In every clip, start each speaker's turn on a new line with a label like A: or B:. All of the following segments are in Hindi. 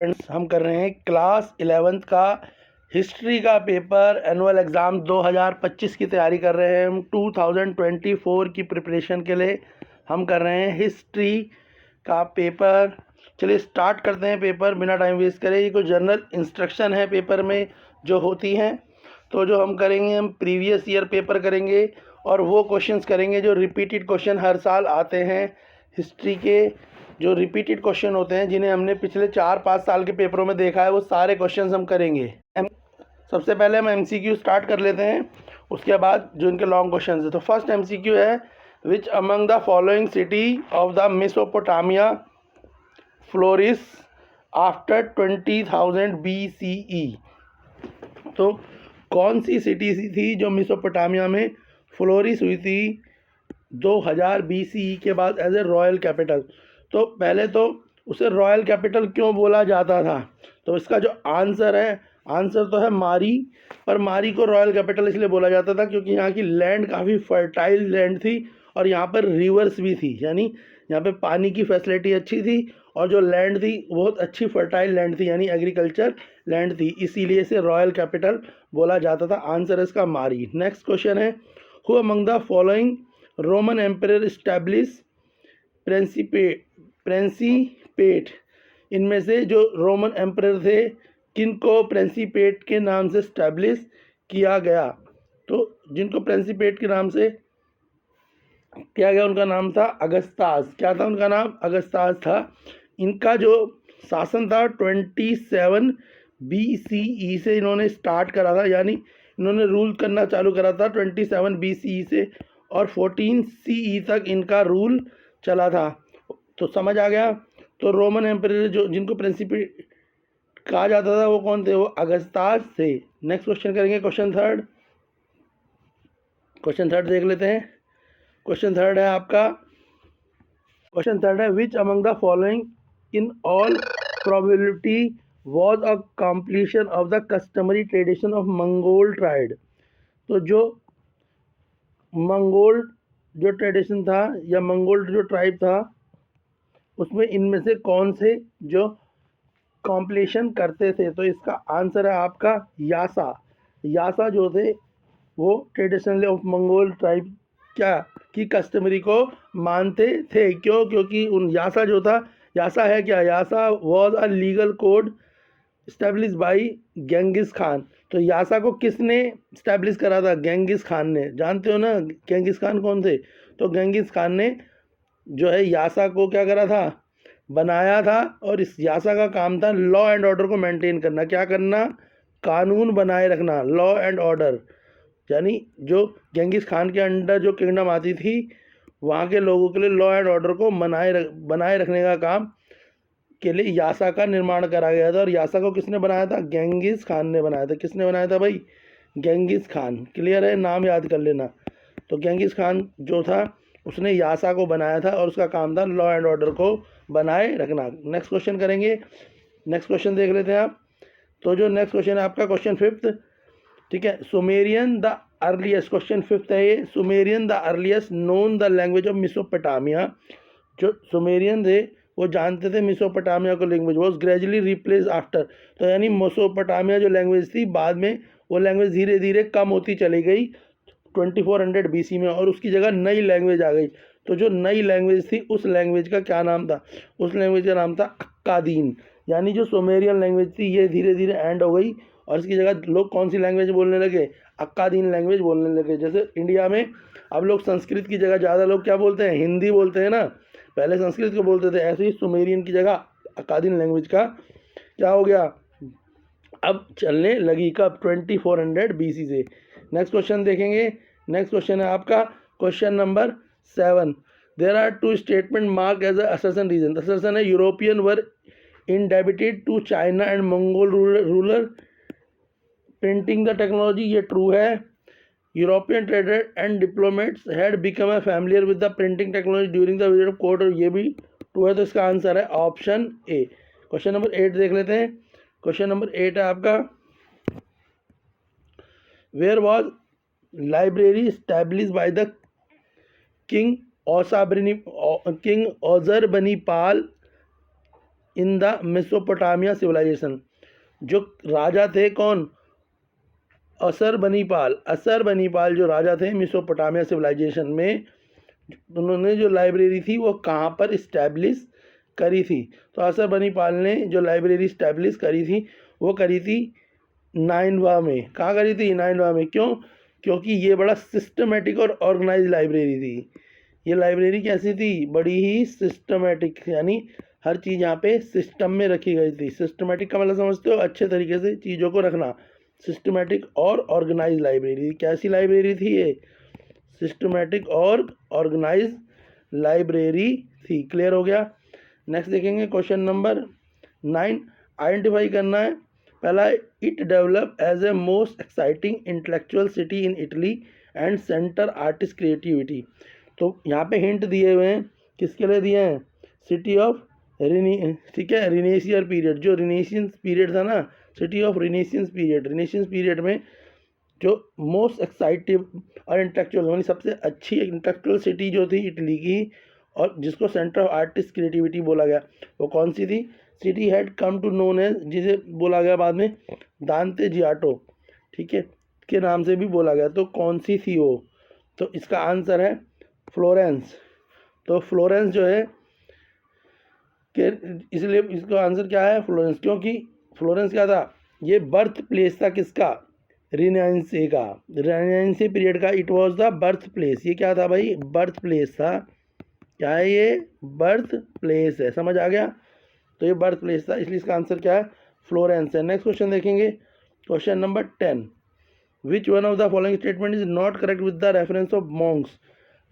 A: फ्रेंड्स, हम कर रहे हैं क्लास 11th का हिस्ट्री का पेपर एनुअल एग्ज़ाम 2025 की तैयारी कर रहे हैं। हम 2024 की प्रिपरेशन के लिए हम कर रहे हैं हिस्ट्री का पेपर। चलिए स्टार्ट करते हैं पेपर बिना टाइम वेस्ट करे। ये कुछ जनरल इंस्ट्रक्शन है पेपर में जो होती हैं। तो जो हम करेंगे, हम प्रीवियस ईयर पेपर करेंगे और वो क्वेश्चंस करेंगे जो रिपीटेड क्वेश्चन हर साल आते हैं हिस्ट्री के। जो रिपीटेड क्वेश्चन होते हैं जिन्हें हमने पिछले 4-5 साल के पेपरों में देखा है, वो सारे क्वेश्चंस हम करेंगे। सबसे पहले हम एमसीक्यू स्टार्ट कर लेते हैं, उसके बाद जो इनके लॉन्ग क्वेश्चंस है। तो फर्स्ट एमसीक्यू है, which among the following city of the Mesopotamia flourish after 20,000 BCE। तो कौन सी सिटी थी जो मेसोपोटामिया में फ्लोरिश हुई थी 2000 BCE के बाद एज ए रॉयल कैपिटल? तो पहले तो उसे रॉयल कैपिटल क्यों बोला जाता था? तो इसका जो आंसर है, आंसर तो है मारी। पर मारी को रॉयल कैपिटल इसलिए बोला जाता था क्योंकि यहाँ की लैंड काफ़ी फर्टाइल लैंड थी और यहाँ पर रिवर्स भी थी, यानी यहाँ पे पानी की फैसिलिटी अच्छी थी और जो लैंड थी बहुत अच्छी फर्टाइल लैंड थी, यानी एग्रीकल्चर लैंड थी, इसीलिए इसे रॉयल कैपिटल बोला जाता था। आंसर इसका मारी। नेक्स्ट क्वेश्चन है, who among the following Roman emperor establish principate. इनमें से जो रोमन एम्परर थे, किनको प्रिंसिपेट के नाम से स्टैब्लिश किया गया? तो जिनको प्रिंसिपेट के नाम से किया गया उनका नाम था अगस्तास। क्या था उनका नाम? अगस्तास था। इनका जो शासन था 27 BCE से इन्होंने स्टार्ट करा था, यानी इन्होंने रूल करना चालू करा था 27 BCE से और 14 CE तक इनका रूल चला था। तो समझ आ गया। तो रोमन एम्परर जो जिनको प्रिंसिपेट कहा जाता था वो कौन थे? वो अगस्तास थे। नेक्स्ट क्वेश्चन करेंगे, क्वेश्चन थर्ड देख लेते हैं। क्वेश्चन थर्ड है आपका, क्वेश्चन थर्ड है, which among the following in all probability was a completion of the customary tradition of Mongol tried. तो जो मंगोल जो ट्रेडिशन था या मंगोल जो ट्राइब था, उसमें इनमें से कौन से जो कॉम्प्लीशन करते थे? तो इसका आंसर है आपका यासा। यासा जो थे वो ट्रेडिशनली ऑफ मंगोल ट्राइब क्या की कस्टमरी को मानते थे। क्यों? क्योंकि उन यासा जो था, यासा है क्या? Yasa was a legal code establish by Genghis Khan. तो यासा को किसने इस्टेब्लिश करा था? गेंगिस खान ने। जानते हो ना गेंगिस खान कौन थे? तो गेंगिस खान ने जो है यासा को क्या करा था? बनाया था। और इस यासा का काम था लॉ एंड ऑर्डर को मेंटेन करना। क्या करना? कानून बनाए रखना, लॉ एंड ऑर्डर। यानी जो गेंगिस खान के अंडर जो किंगडम आती थी, वहाँ के लोगों के लिए लॉ एंड ऑर्डर को बनाए रखने का काम के लिए यासा का निर्माण करा गया था। और यासा को किसने बनाया था? गेंगिस खान ने बनाया था। किसने बनाया था भाई? Genghis Khan. क्लियर है? नाम याद कर लेना। तो गेंगिस खान जो था उसने यासा को बनाया था और उसका काम था लॉ एंड ऑर्डर को बनाए रखना। नेक्स्ट क्वेश्चन करेंगे। नेक्स्ट क्वेश्चन देख लेते हैं आप। तो जो नेक्स्ट क्वेश्चन है आपका क्वेश्चन फिफ्थ, ठीक है। Sumerian the earliest, question fifth है ये, Sumerian the earliest known the language of Mesopotamia. जो सुमेरियन थे वो जानते थे मेसोपोटामिया को language, was gradually replace after. तो यानी मेसोपोटामिया जो लैंग्वेज थी, बाद में वो लैंग्वेज धीरे धीरे कम होती चली गई 2400 BC में और उसकी जगह नई लैंग्वेज आ गई। तो जो नई लैंग्वेज थी उस लैंग्वेज का क्या नाम था? उस लैंग्वेज का नाम था अक्कादीन। यानी जो सुमेरियन लैंग्वेज थी ये धीरे धीरे एंड हो गई और इसकी जगह लोग कौन सी लैंग्वेज बोलने लगे? अक्कादीन लैंग्वेज बोलने लगे। जैसे इंडिया में अब लोग संस्कृत की जगह ज़्यादा लोग क्या बोलते हैं? हिंदी बोलते हैं ना, पहले संस्कृत को बोलते थे। ऐसे ही सुमेरियन की जगह अक्कादीन लैंग्वेज का क्या हो गया? अब चलने लगी। कब? 2400 BC से। नेक्स्ट क्वेश्चन देखेंगे। नेक्स्ट क्वेश्चन है आपका question number 7। There are two statement mark as assertion reason. Assertion है European were indebted to China and Mongol ruler printing the technology. ये ट्रू है। European trader and diplomats had become a familiar with the printing technology during the visit of court. और ये भी ट्रू है। तो इसका आंसर है ऑप्शन ए। क्वेश्चन नंबर 8 देख लेते हैं। क्वेश्चन नंबर 8 है आपका, where was library establish by the king king Ashurbanipal in the Mesopotamia civilisation. जो राजा थे कौन, असरबनीपाल जो राजा थे मेसोपोटामिया सिविलाइजेशन में, उन्होंने जो लाइब्रेरी थी वो कहाँ पर इस्टेब्लिश करी थी। तो असरबनीपाल ने जो लाइब्रेरी इस्टेब्लिश करी थी वो करी थी नाइनवा में। कहाँ करी थी, नाइनवा में। क्यों, क्योंकि ये बड़ा सिस्टमेटिक और ऑर्गेनाइज लाइब्रेरी थी। ये लाइब्रेरी कैसी थी, बड़ी ही सिस्टमेटिक, यानी हर चीज़ यहाँ पे सिस्टम में रखी गई थी। सिस्टमेटिक का मतलब समझते हो, अच्छे तरीके से चीज़ों को रखना। सिस्टमेटिक और ऑर्गेनाइज लाइब्रेरी, कैसी लाइब्रेरी थी ये, सिस्टमेटिक और ऑर्गेनाइज लाइब्रेरी थी। क्लियर हो गया। नेक्स्ट देखेंगे क्वेश्चन नंबर 9। आइडेंटिफाई करना है। पहला, it develop as a most exciting intellectual city in Italy and centre artist creativity. तो यहाँ पे हिंट दिए हुए हैं, किसके लिए दिए हैं, सिटी ऑफ ठीक है, रिनेशियर पीरियड, जो रिनेशियंस पीरियड था ना, सिटी ऑफ रिनेशियंस पीरियड में जो मोस्ट एक्साइटिव और इंटेलेक्चुअल, यानी सबसे अच्छी इंटेलेक्चुअल सिटी जो थी इटली की, और जिसको सेंटर ऑफ आर्टिस्ट क्रिएटिविटी बोला गया, वो कौन सी थी। City had come to known as, जिसे बोला गया बाद में दांते जियाटो, ठीक है, के नाम से भी बोला गया। तो कौन सी थी वो, तो इसका आंसर है फ्लोरेंस। तो फ्लोरेंस जो है कि इसलिए इसका आंसर क्या है, फ्लोरेंस, क्योंकि फ्लोरेंस क्या था, ये बर्थ प्लेस था किसका, रिनाइंसे का, रिनाइंसे पीरियड का। It was the birth place, ये क्या था भाई, बर्थ प्लेस था। क्या है ये, बर्थ प्लेस है, समझ आ गया। तो ये बर्थ प्लेस था, इसलिए इसका आंसर क्या है, फ्लोरेंस है। नेक्स्ट क्वेश्चन देखेंगे, question number 10। Which one of the following statement is not correct with the reference of Monks.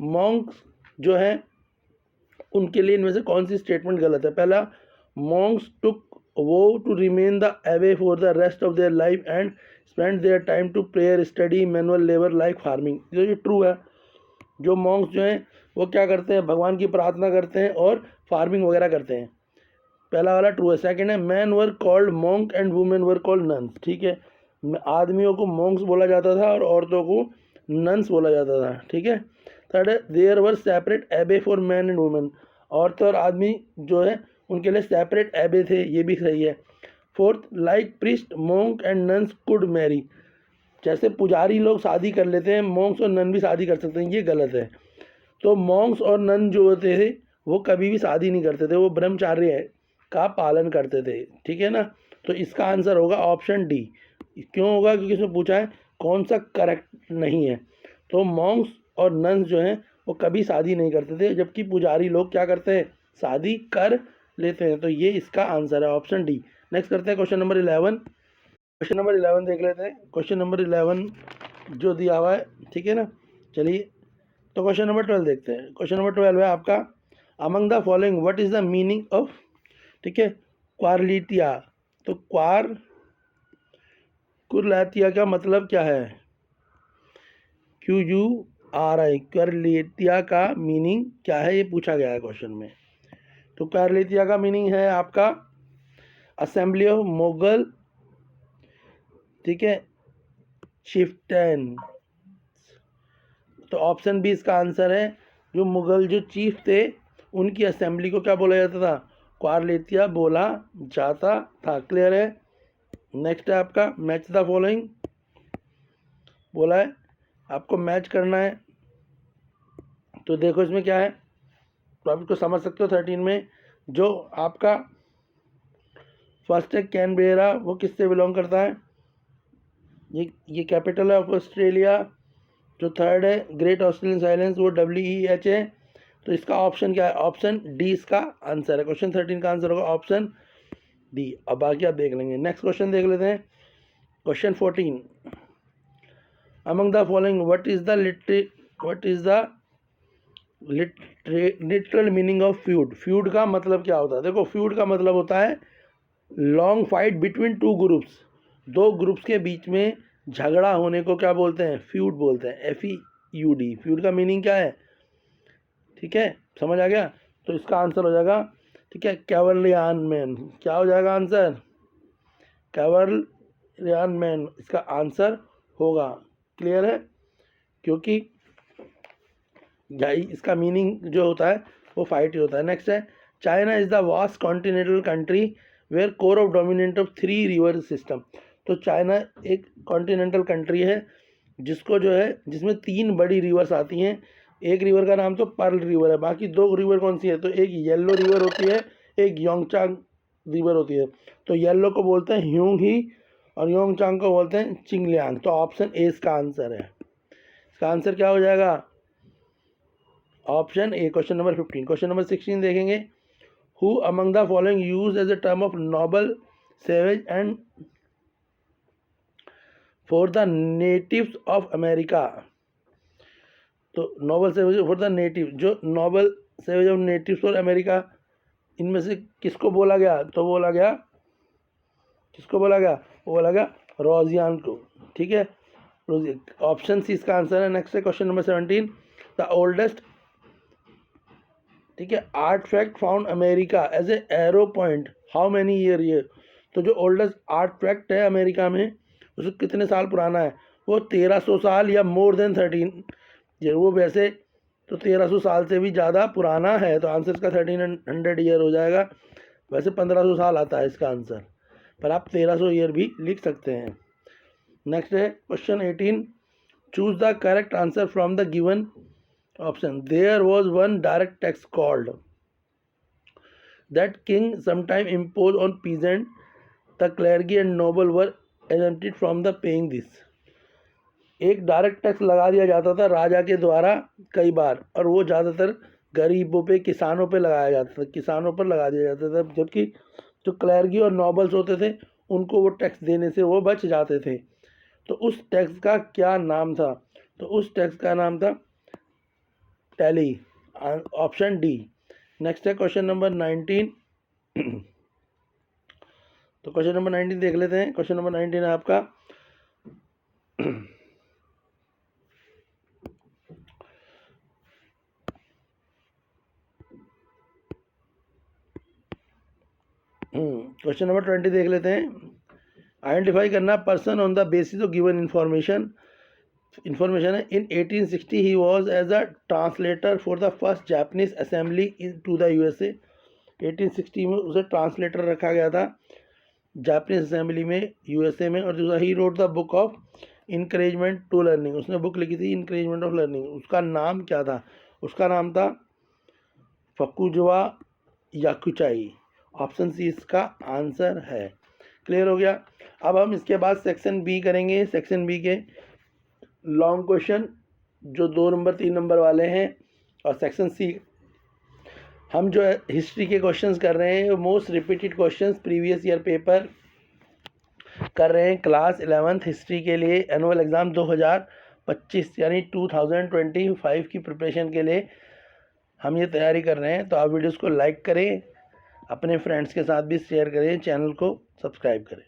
A: Monks जो है उनके लिए इनमें से कौन सी स्टेटमेंट गलत है। पहला, monks took vow to remain the away for the rest of their life and spend their time to prayer study manual labour like farming. ये ट्रू है। जो मॉन्क्स जो हैं वो क्या करते हैं, भगवान की प्रार्थना करते हैं और फार्मिंग वगैरह करते हैं। पहला वाला ट्रू है। सेकंड है, man were called monk and women were called nuns. ठीक है, आदमियों को मॉन्क्स बोला जाता था और औरतों को नन्स बोला जाता था। ठीक है। थर्ड है, देयर वर सेपरेट एबे फॉर मैन एंड वुमेन। औरतें और आदमी जो है उनके लिए सेपरेट एबे थे, ये भी सही है। Fourth, like priest monk and nuns could Mary. जैसे पुजारी लोग शादी कर लेते हैं, मॉन्क्स और नन भी शादी कर सकते हैं, ये गलत है। तो मॉन्क्स और नन जो होते थे वो कभी भी शादी नहीं करते थे, वो ब्रह्मचार्य का पालन करते थे। ठीक है ना। तो इसका आंसर होगा ऑप्शन डी। क्यों होगा, क्योंकि इसमें पूछा है कौन सा करेक्ट नहीं है। तो मॉन्क्स और नन्स जो हैं वो कभी शादी नहीं करते थे, जबकि पुजारी लोग क्या करते हैं, शादी कर लेते हैं। तो ये इसका आंसर है ऑप्शन डी। नेक्स्ट करते हैं क्वेश्चन नंबर 11। क्वेश्चन नंबर 11 देख लेते हैं। क्वेश्चन नंबर 11 जो दिया हुआ है, ठीक है ना। चलिए, तो क्वेश्चन नंबर 12 देखते हैं। क्वेश्चन नंबर 12 है आपका, among the following what is the meaning of, ठीक है, क्वारलिटिया। तो कुरलातिया का मतलब क्या है, QURI, क्वारलिटिया का मीनिंग क्या है, ये पूछा गया है क्वेश्चन में। तो क्वारलिटिया का मीनिंग है आपका असेंबली ऑफ मुगल, ठीक है, चिफ्टन। तो ऑप्शन बी इसका आंसर है। जो मुगल जो चीफ थे उनकी असेंबली को क्या बोला जाता था, क्वारलिटिया बोला जाता था। क्लियर है। नेक्स्ट है आपका मैच द फॉलोइंग, बोला है आपको मैच करना है। तो देखो इसमें क्या है, तो आप इसको समझ सकते हो। 13 में जो आपका फर्स्ट है कैनबेरा, वो किससे बिलोंग करता है, ये कैपिटल है ऑफ ऑस्ट्रेलिया। जो थर्ड है ग्रेट ऑस्ट्रेलियन साइलेंस, वो WEH है। तो इसका ऑप्शन क्या है, ऑप्शन डी इसका आंसर है। क्वेश्चन 13 का आंसर होगा ऑप्शन डी। अब बाकी आप देख लेंगे। नेक्स्ट क्वेश्चन देख लेते हैं। Question 14, among the following what is the literal meaning of feud. Feud का मतलब क्या होता है, देखो फ्यूड का मतलब होता है long fight between two groups. दो ग्रुप्स के बीच में झगड़ा होने को क्या बोलते हैं, फ्यूड बोलते हैं, FEUD। फ्यूड का मीनिंग क्या है, ठीक है, समझ आ गया। तो इसका आंसर हो जाएगा, ठीक है, कैवलियन मैन। क्या हो जाएगा आंसर, कैवलियन मैन इसका आंसर होगा। क्लियर है, क्योंकि इसका मीनिंग जो होता है वो फाइट ही होता है। नेक्स्ट है China is the vast continental country where core of dominant of 3 river system. तो चाइना एक कॉन्टिनेंटल कंट्री है जिसको जो है जिसमें 3 बड़ी रिवर्स आती हैं। एक रिवर का नाम तो पर्ल रिवर है, बाकी 2 रिवर कौन सी है, तो एक येलो रिवर होती है, एक योंगचांग रिवर होती है। तो येलो को बोलते हैं ह्यूंग ही और योंगचांग को बोलते हैं चिंगलियांग। तो ऑप्शन ए इसका आंसर है। इसका आंसर क्या हो जाएगा, option A, question number 15। Question number 16 देखेंगे, who among the following use as a term of noble savage and for the natives of America. तो noble savage for the native, जो noble savage of natives for America, इनमें से किसको बोला गया, तो बोला गया, किसको बोला गया, बोला गया रोजियान को। ठीक है, ऑप्शन सी इसका आंसर है। नेक्स्ट है क्वेश्चन नंबर 17, द ओल्डेस्ट, ठीक है, artifact found America as a arrow point how many year ये। तो जो ओल्डेस्ट आर्टिफैक्ट है अमेरिका में उसको कितने साल पुराना है, वो 1300 साल या मोर देन 13, ये वो वैसे तो 1300 साल से भी ज़्यादा पुराना है। तो आंसर इसका 1300 ईयर हो जाएगा। वैसे 1500 साल आता है इसका आंसर, पर आप 1300 ईयर भी लिख सकते हैं। नेक्स्ट है question 18, choose the correct answer from the given option. There was one direct tax called that king sometime impose on peasant, the clergy and noble were exempted from the paying this. एक डायरेक्ट टैक्स लगा दिया जाता था राजा के द्वारा कई बार, और वो ज़्यादातर गरीबों पे, किसानों पे लगाया जाता था, किसानों पर लगा दिया जाता था, जबकि जो क्लर्गी और नोबल्स होते थे उनको वो टैक्स देने से वो बच जाते थे। तो उस टैक्स का क्या नाम था, तो उस टैक्स का नाम था टैली, ऑप्शन डी। नेक्स्ट है क्वेश्चन नंबर 19। तो क्वेश्चन नंबर 19 देख लेते हैं। क्वेश्चन नंबर 19 है आपका, क्वेश्चन नंबर 20 देख लेते हैं। आइडेंटिफाई करना person on the basis of given information है। In 1860 he was as a translator for the first Japanese assembly into the USA. 1860 में उसे ट्रांसलेटर रखा गया था जापानीज असेंबली में यूएसए में। और दूसरा, he wrote the book of encouragement to learning, उसने बुक लिखी थी इनकरेजमेंट ऑफ लर्निंग। उसका नाम क्या था, उसका नाम था फकुजवा याकुचाई। ऑप्शन सी इसका आंसर है। क्लियर हो गया। अब हम इसके बाद सेक्शन बी करेंगे। सेक्शन बी के लॉन्ग क्वेश्चन जो 2 नंबर 3 नंबर वाले हैं, और सेक्शन सी हम जो है हिस्ट्री के क्वेश्चंस कर रहे हैं, most repeated questions previous year paper कर रहे हैं क्लास 11th हिस्ट्री के लिए। एनुअल एग्ज़ाम 2025 यानी 2025 की प्रिपरेशन के लिए हम ये तैयारी कर रहे हैं। तो आप वीडियोस को लाइक करें, अपने फ्रेंड्स के साथ भी शेयर करें, चैनल को सब्सक्राइब करें।